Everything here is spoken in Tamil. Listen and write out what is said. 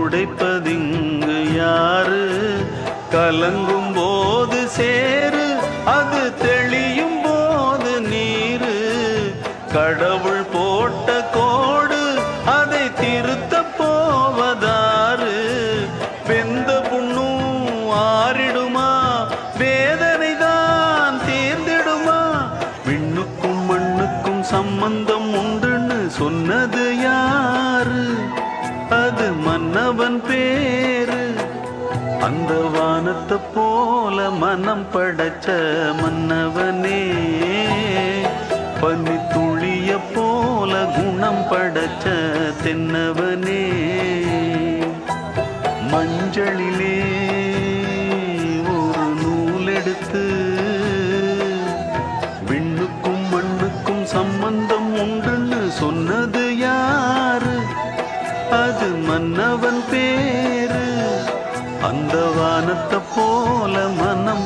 துடைப்பதிங்கு யாரு? கலங்கும் போது சேரு, அது தெளியும் போது நீரு. கடவுள் போட்ட கோடு, அதை திருத்த போவதாரு? வெந்த புண்ணும் ஆறிடுமா? வேதனை தான் தீர்ந்திடுமா? விண்ணுக்கும் மண்ணுக்கும் சம்பந்தம் உண்டுன்னு சொன்னது யாரு? அது மன்னவன் பேரு. அந்த வானத்தை போல மனம் படைச்ச மன்னவனே, பனி துளிய போல குணம் படைச்ச தென்னவனே. மஞ்சளிலே ஒரு நூல் எடுத்து, விண்ணுக்கும் மண்ணுக்கும் சம்பந்தம் உண்டுன்னு சொன்னது யாரு? அது மன்னவன் பேரு. அந்த வானத்தை போல மனம்